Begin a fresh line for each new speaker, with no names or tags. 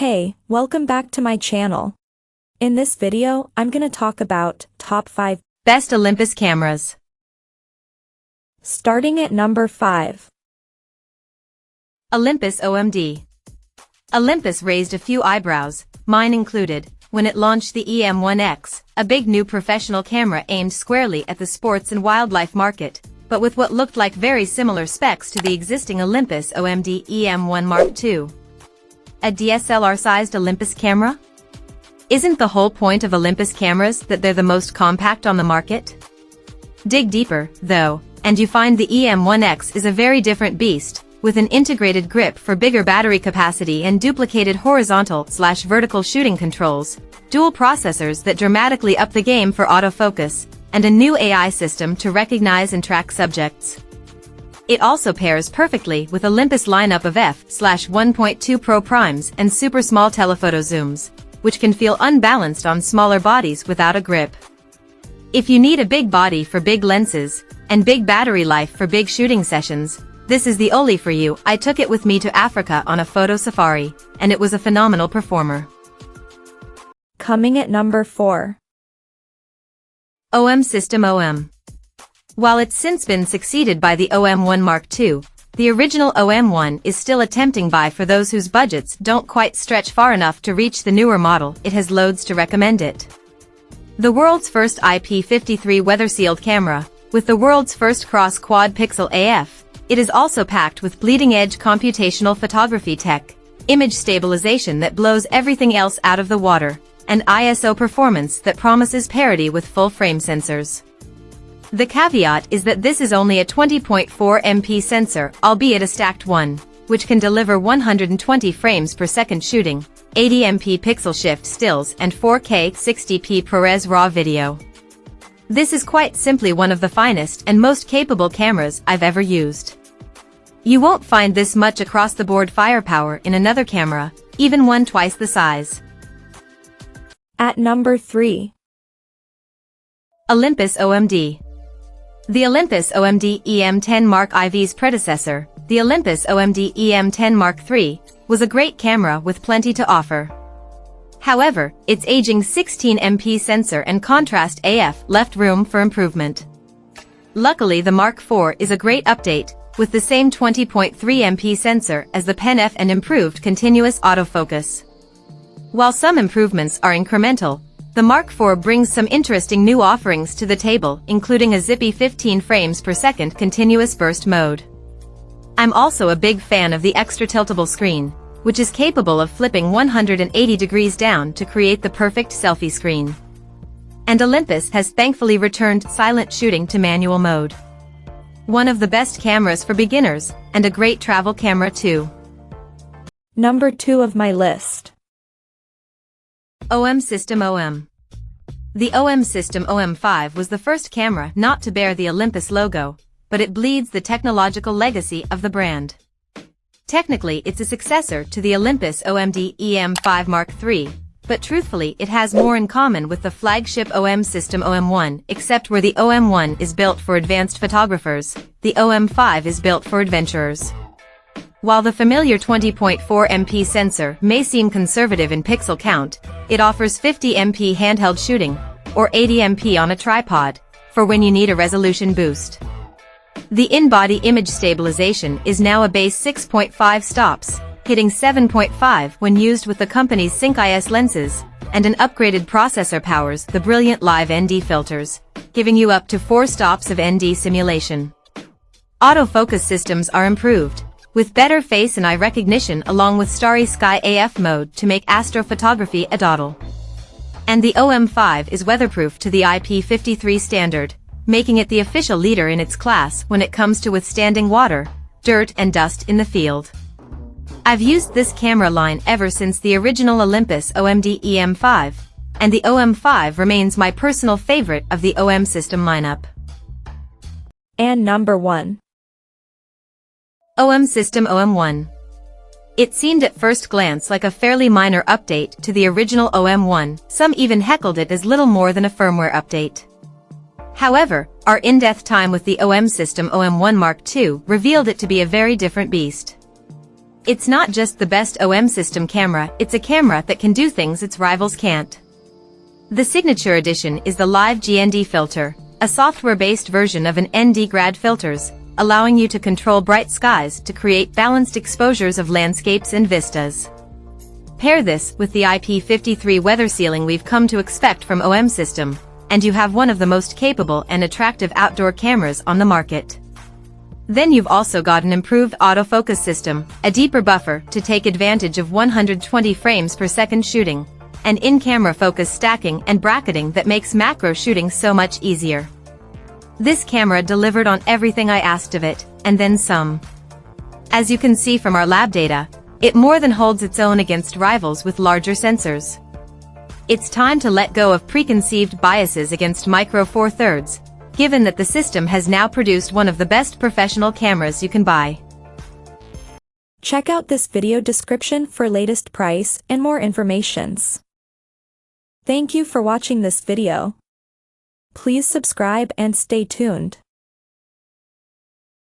Hey, welcome back to my channel. In this video, I'm gonna talk about top 5
best Olympus cameras.
Starting at number 5.
Olympus OMD. Olympus raised a few eyebrows, mine included, when it launched the EM1X, a big new professional camera aimed squarely at the sports and wildlife market, but with what looked like very similar specs to the existing Olympus OMD EM1 Mark II. A DSLR-sized Olympus camera? Isn't the whole point of Olympus cameras that they're the most compact on the market? Dig deeper, though, and you find the EM1X is a very different beast, with an integrated grip for bigger battery capacity and duplicated horizontal/vertical shooting controls, dual processors that dramatically up the game for autofocus, and a new AI system to recognize and track subjects. It also pairs perfectly with Olympus lineup of f/1.2 Pro primes and super small telephoto zooms, which can feel unbalanced on smaller bodies without a grip. If you need a big body for big lenses, and big battery life for big shooting sessions, this is the Oly for you. I took it with me to Africa on a photo safari, and it was a phenomenal performer.
Coming at number 4.
OM System OM. While it's since been succeeded by the OM1 Mark II, the original OM1 is still a tempting buy for those whose budgets don't quite stretch far enough to reach the newer model. It has loads to recommend it. The world's first IP53 weather-sealed camera, with the world's first cross-quad pixel AF, it is also packed with bleeding-edge computational photography tech, image stabilization that blows everything else out of the water, and ISO performance that promises parity with full-frame sensors. The caveat is that this is only a 20.4 MP sensor, albeit a stacked one, which can deliver 120 frames per second shooting, 80 MP pixel shift stills and 4K 60p ProRes RAW video. This is quite simply one of the finest and most capable cameras I've ever used. You won't find this much across-the-board firepower in another camera, even one twice the size.
At number 3.
Olympus OMD. The Olympus OMD EM10 Mark IV's predecessor, the Olympus OMD EM10 Mark III, was a great camera with plenty to offer. However, its aging 16 MP sensor and contrast AF left room for improvement. Luckily, the Mark IV is a great update, with the same 20.3 MP sensor as the Pen F and improved continuous autofocus. While some improvements are incremental, the Mark IV brings some interesting new offerings to the table, including a zippy 15 frames per second continuous burst mode. I'm also a big fan of the extra tiltable screen, which is capable of flipping 180 degrees down to create the perfect selfie screen. And Olympus has thankfully returned silent shooting to manual mode. One of the best cameras for beginners, and a great travel camera too.
Number 2 of my list.
OM System OM. The OM System OM5 was the first camera not to bear the Olympus logo, but it bleeds the technological legacy of the brand. Technically, it's a successor to the Olympus OMD EM5 Mark III, but truthfully it has more in common with the flagship OM System OM1, except where the OM1 is built for advanced photographers, the OM5 is built for adventurers. While the familiar 20.4 MP sensor may seem conservative in pixel count, it offers 50 MP handheld shooting, or 80 MP on a tripod, for when you need a resolution boost. The in-body image stabilization is now a base 6.5 stops, hitting 7.5 when used with the company's Sync IS lenses, and an upgraded processor powers the brilliant live ND filters, giving you up to 4 stops of ND simulation. Autofocus systems are improved, with better face and eye recognition along with Starry Sky AF mode to make astrophotography a doddle. And the OM5 is weatherproof to the IP53 standard, making it the official leader in its class when it comes to withstanding water, dirt and dust in the field. I've used this camera line ever since the original Olympus OMD EM5, and the OM5 remains my personal favorite of the OM system lineup.
And number 1.
OM System OM1. It seemed at first glance like a fairly minor update to the original OM1, some even heckled it as little more than a firmware update. However, our in-depth time with the OM System OM1 Mark II revealed it to be a very different beast. It's not just the best OM system camera, it's a camera that can do things its rivals can't. The signature edition is the Live GND filter, a software-based version of an ND grad filters, allowing you to control bright skies to create balanced exposures of landscapes and vistas. Pair this with the IP53 weather sealing we've come to expect from OM system, and you have one of the most capable and attractive outdoor cameras on the market. Then you've also got an improved autofocus system, a deeper buffer to take advantage of 120 frames per second shooting, and in-camera focus stacking and bracketing that makes macro shooting so much easier. This camera delivered on everything I asked of it, and then some. As you can see from our lab data, it more than holds its own against rivals with larger sensors. It's time to let go of preconceived biases against Micro Four Thirds, given that the system has now produced one of the best professional cameras you can buy.
Check out this video description for latest price and more informations. Thank you for watching this video. Please subscribe and stay tuned.